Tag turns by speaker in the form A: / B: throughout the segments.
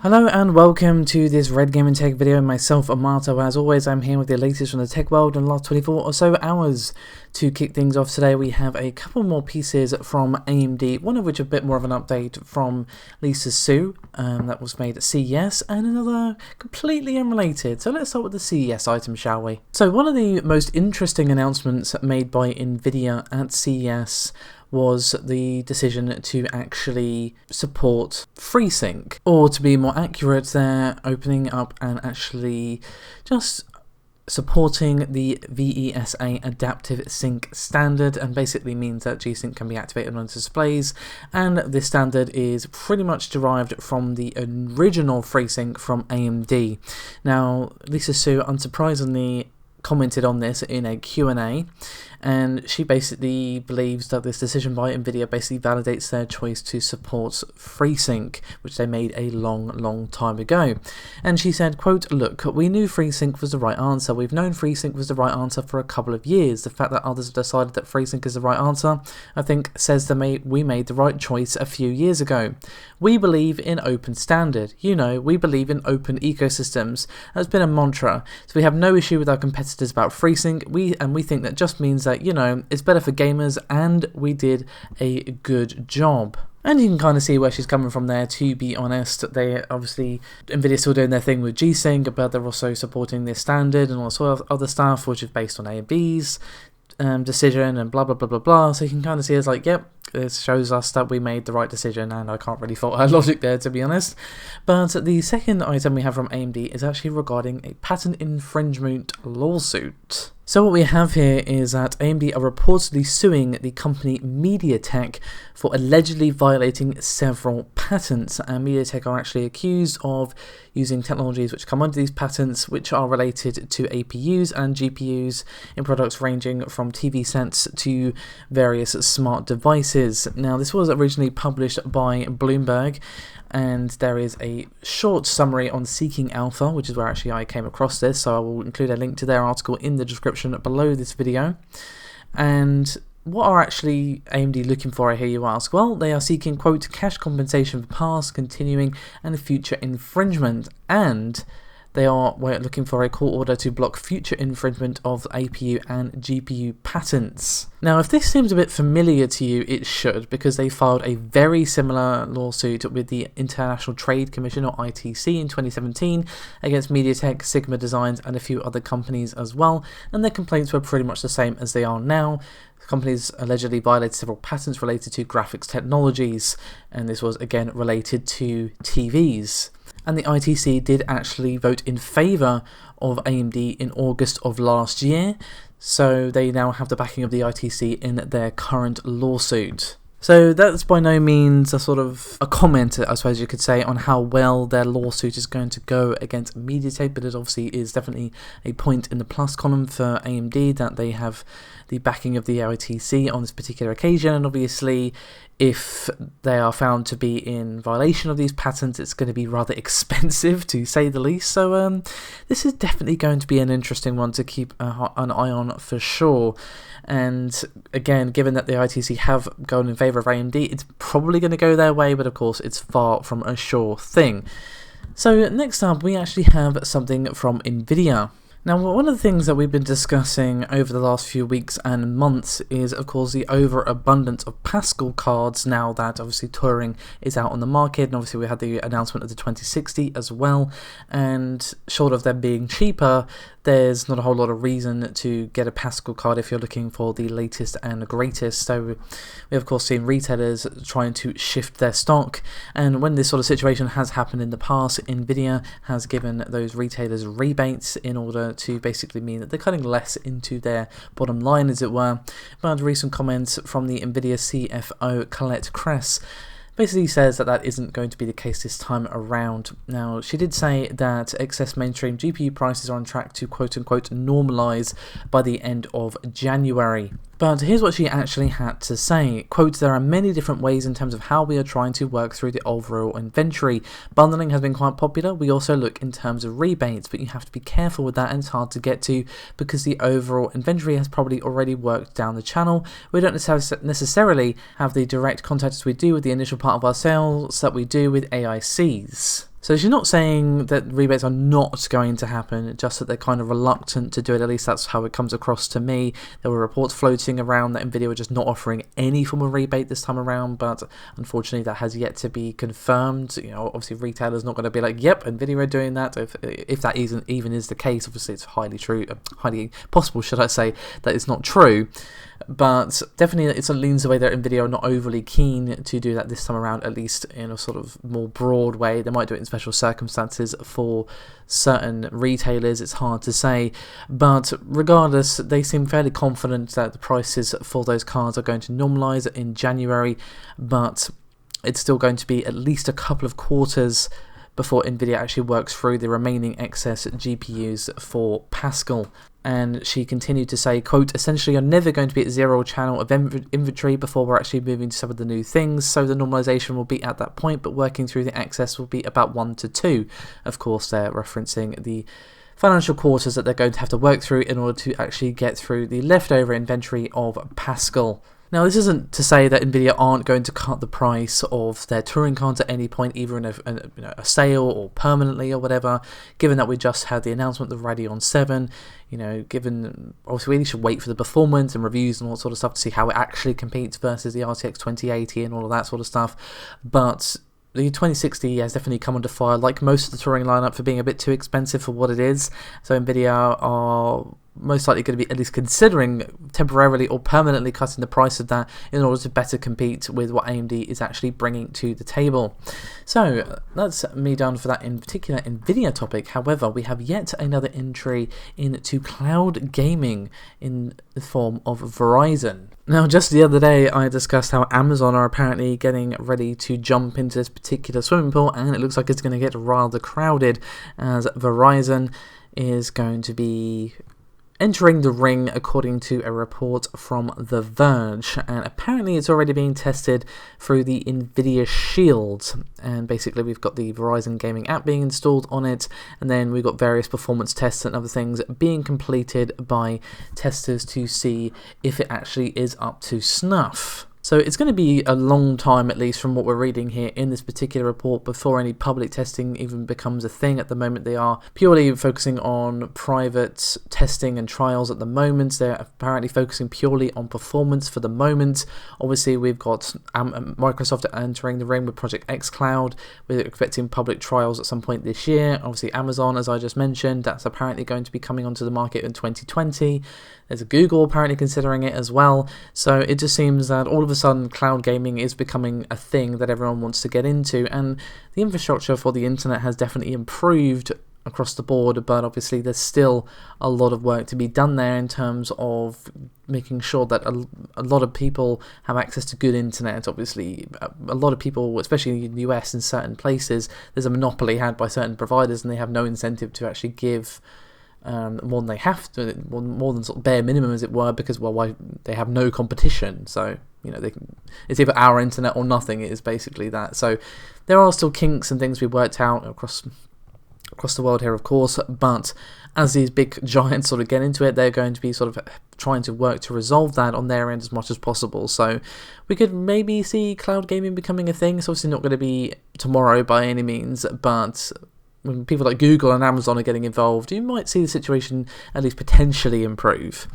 A: Hello and welcome to this Red Gaming Tech video. Myself, Amato. As always, I'm here with the latest from the tech world in the last 24 or so hours. To kick things off today, we have a couple more pieces from AMD, one of which a bit more of an update from Lisa Su, that was made at CES, and another completely unrelated. So let's start with the CES item, shall we? So one of the most interesting announcements made by Nvidia at CES was the decision to actually support FreeSync, or to be more accurate, they're opening up and actually just supporting the VESA adaptive sync standard, and basically means that G-Sync can be activated on displays, and this standard is pretty much derived from the original FreeSync from AMD. Now, Lisa Su, unsurprisingly, commented on this in a Q&A, and she basically believes that this decision by Nvidia basically validates their choice to support FreeSync, which they made a long time ago. And she said, quote, "Look, we knew FreeSync was the right answer. We've known FreeSync was the right answer for a couple of years. The fact that others have decided that FreeSync is the right answer, I think, says that we made the right choice a few years ago. We believe in open standard. You know, we believe in open ecosystems. That's been a mantra. So we have no issue with our competitors about FreeSync. We think that just means that, you know, it's better for gamers, and we did a good job." And you can kind of see where she's coming from there, to be honest. They obviously, Nvidia's still doing their thing with G-Sync, but they're also supporting this standard and all sorts of other stuff, which is based on AMD's decision and blah blah blah blah blah. So you can kind of see it's like, yep, this shows us that we made the right decision, and I can't really fault her logic there, to be honest. But the second item we have from AMD is actually regarding a patent infringement lawsuit. So what we have here is that AMD are reportedly suing the company MediaTek for allegedly violating several patents, and MediaTek are actually accused of using technologies which come under these patents, which are related to APUs and GPUs in products ranging from TV sets to various smart devices. Now, this was originally published by Bloomberg, and there is a short summary on Seeking Alpha, which is where actually I came across this, so I will include a link to their article in the description below this video. And what are actually AMD looking for, I hear you ask? Well, they are seeking, quote, cash compensation for past, continuing, and future infringement, and they are looking for a court order to block future infringement of APU and GPU patents. Now, if this seems a bit familiar to you, it should, because they filed a very similar lawsuit with the International Trade Commission, or ITC, in 2017 against MediaTek, Sigma Designs, and a few other companies as well, and their complaints were pretty much the same as they are now. Companies allegedly violated several patents related to graphics technologies, and this was again related to TVs. And the ITC did actually vote in favour of AMD in August of last year, so they now have the backing of the ITC in their current lawsuit. So that's by no means a sort of a comment, I suppose you could say, on how well their lawsuit is going to go against MediaTek, but it obviously is definitely a point in the plus column for AMD that they have the backing of the ITC on this particular occasion, and obviously if they are found to be in violation of these patents, it's going to be rather expensive, to say the least. So this is definitely going to be an interesting one to keep an eye on for sure. And again, given that the ITC have gone in favour of AMD, it's probably going to go their way, but of course it's far from a sure thing. So next up, we actually have something from Nvidia. Now, one of the things that we've been discussing over the last few weeks and months is, of course, the overabundance of Pascal cards now that obviously Turing is out on the market, and obviously we had the announcement of the 2060 as well, and short of them being cheaper, there's not a whole lot of reason to get a Pascal card if you're looking for the latest and greatest. So we have, of course, seen retailers trying to shift their stock, and when this sort of situation has happened in the past, Nvidia has given those retailers rebates in order to basically mean that they're cutting less into their bottom line, as it were. But recent comments from the Nvidia CFO Colette Kress basically says that that isn't going to be the case this time around. Now, she did say that excess mainstream GPU prices are on track to quote-unquote normalise by the end of January. But here's what she actually had to say. Quote, "There are many different ways in terms of how we are trying to work through the overall inventory. Bundling has been quite popular. We also look in terms of rebates, but you have to be careful with that, and it's hard to get to because the overall inventory has probably already worked down the channel. We don't necessarily have the direct contact as we do with the initial part of our sales that we do with AICs." So she's not saying that rebates are not going to happen, just that they're kind of reluctant to do it. At least that's how it comes across to me. There were reports floating around that Nvidia were just not offering any form of rebate this time around, but unfortunately that has yet to be confirmed. You know, obviously retailers not going to be like, yep, Nvidia are doing that. If that even is the case, obviously it's highly possible, should I say, that it's not true. But definitely it leans the way that Nvidia are not overly keen to do that this time around, at least in a sort of more broad way. They might do it in special circumstances for certain retailers, it's hard to say. But regardless, they seem fairly confident that the prices for those cards are going to normalise in January, but it's still going to be at least a couple of quarters before Nvidia actually works through the remaining excess GPUs for Pascal. And she continued to say, quote, essentially you're never going to be at zero channel of inventory before we're actually moving to some of the new things, so the normalization will be at that point, but working through the excess will be about 1 to 2. Of course, they're referencing the financial quarters that they're going to have to work through in order to actually get through the leftover inventory of Pascal. Now, this isn't to say that Nvidia aren't going to cut the price of their Turing cards at any point, either in a sale or permanently or whatever, given that we just had the announcement of Radeon 7, given, obviously we should wait for the performance and reviews and all that sort of stuff to see how it actually competes versus the RTX 2080 and all of that sort of stuff, but the 2060 has definitely come under fire, like most of the Turing lineup, for being a bit too expensive for what it is. So Nvidia are most likely going to be at least considering temporarily or permanently cutting the price of that in order to better compete with what AMD is actually bringing to the table. So that's me done for that in particular Nvidia topic. However, we have yet another entry into cloud gaming in the form of Verizon. Now, just the other day, I discussed how Amazon are apparently getting ready to jump into this particular swimming pool, and it looks like it's going to get rather crowded, as Verizon is going to be entering the ring, according to a report from The Verge, and apparently it's already being tested through the Nvidia Shield. And basically we've got the Verizon gaming app being installed on it, and then we've got various performance tests and other things being completed by testers to see if it actually is up to snuff. So it's going to be a long time, at least from what we're reading here in this particular report, before any public testing even becomes a thing. At the moment, they are purely focusing on private testing and trials at the moment. They're apparently focusing purely on performance for the moment. Obviously, we've got Microsoft entering the ring with Project xCloud. We're expecting public trials at some point this year. Obviously, Amazon, as I just mentioned, that's apparently going to be coming onto the market in 2020. There's a Google apparently considering it as well. So it just seems that all of a sudden cloud gaming is becoming a thing that everyone wants to get into, and the infrastructure for the internet has definitely improved across the board, but obviously there's still a lot of work to be done there in terms of making sure that a lot of people have access to good internet. Obviously, a lot of people, especially in the US and certain places, there's a monopoly had by certain providers, and they have no incentive to actually give more than they have to, more than sort of bare minimum, as it were, because, well, why, they have no competition. So it's either our internet or nothing. It is basically that. So there are still kinks and things we worked out across the world here, of course, but as these big giants sort of get into it, they're going to be sort of trying to work to resolve that on their end as much as possible. So we could maybe see cloud gaming becoming a thing. It's obviously not going to be tomorrow by any means, but when people like Google and Amazon are getting involved, you might see the situation at least potentially improve.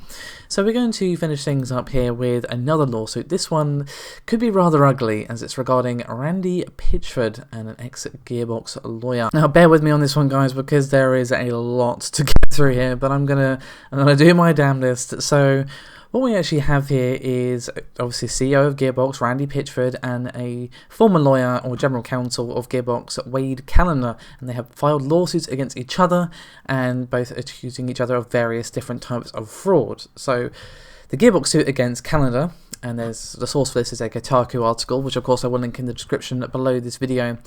A: So we're going to finish things up here with another lawsuit. This one could be rather ugly, as it's regarding Randy Pitchford and an ex-Gearbox lawyer. Now, bear with me on this one, guys, because there is a lot to get through here, but I'm gonna do my damnedest. So what we actually have here is obviously CEO of Gearbox, Randy Pitchford, and a former lawyer or general counsel of Gearbox, Wade Callender, and they have filed lawsuits against each other, and both accusing each other of various different types of fraud. So the Gearbox suit against Callender, and there's the source for this is a Kotaku article, which of course I will link in the description below this video,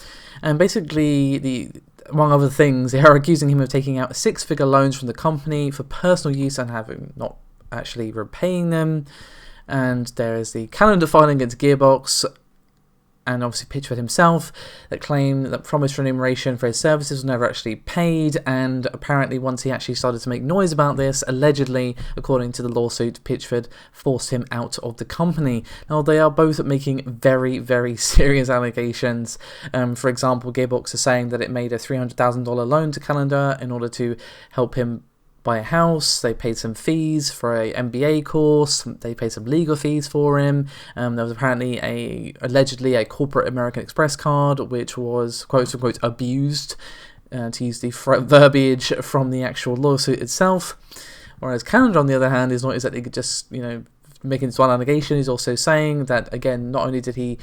A: and basically among other things, they are accusing him of taking out 6-figure loans from the company for personal use and having not actually repaying them. And there is the calendar filing against Gearbox, and obviously Pitchford himself, that claim that promised remuneration for his services was never actually paid, and apparently once he actually started to make noise about this, allegedly, according to the lawsuit, Pitchford forced him out of the company. Now, they are both making very, very serious allegations. For example, Gearbox is saying that it made a $300,000 loan to Calendar in order to help him buy a house. They paid some fees for a MBA course. They paid some legal fees for him. There was apparently allegedly a corporate American Express card which was quote unquote abused, to use the verbiage from the actual lawsuit itself. Whereas Calendar, on the other hand, is not exactly just making this one allegation. He's also saying that, again, not only did he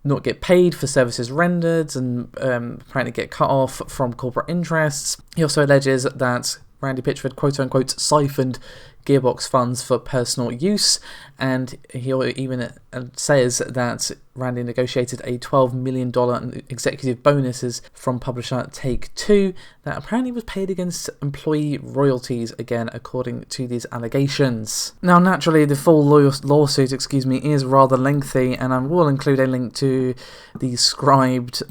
A: not get paid for services rendered and apparently get cut off from corporate interests, he also alleges that Randy Pitchford quote-unquote siphoned Gearbox funds for personal use, and he even says that Randy negotiated a $12 million executive bonuses from publisher Take-Two that apparently was paid against employee royalties, again according to these allegations. Now naturally the full lawsuit is rather lengthy, and I will include a link to the scribed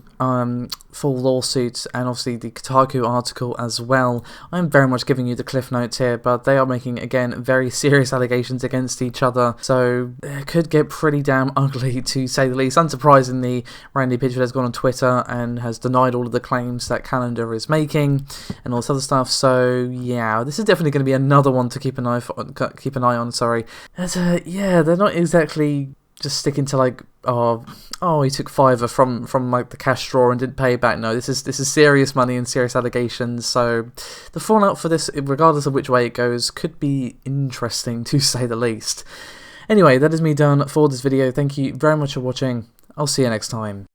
A: full lawsuit and obviously the Kotaku article as well. I'm very much giving you the cliff notes here, but they are making, again, very serious allegations against each other, so it could get pretty damn ugly, to say the least. Unsurprisingly, Randy Pitchford has gone on Twitter and has denied all of the claims that Calendar is making and all this other stuff, so yeah, this is definitely going to be another one to keep an eye on. Yeah, they're not exactly just sticking to like, oh, he took $5 from like the cash drawer and didn't pay back. No, this is serious money and serious allegations. So the fallout for this, regardless of which way it goes, could be interesting, to say the least. Anyway, that is me done for this video. Thank you very much for watching. I'll see you next time.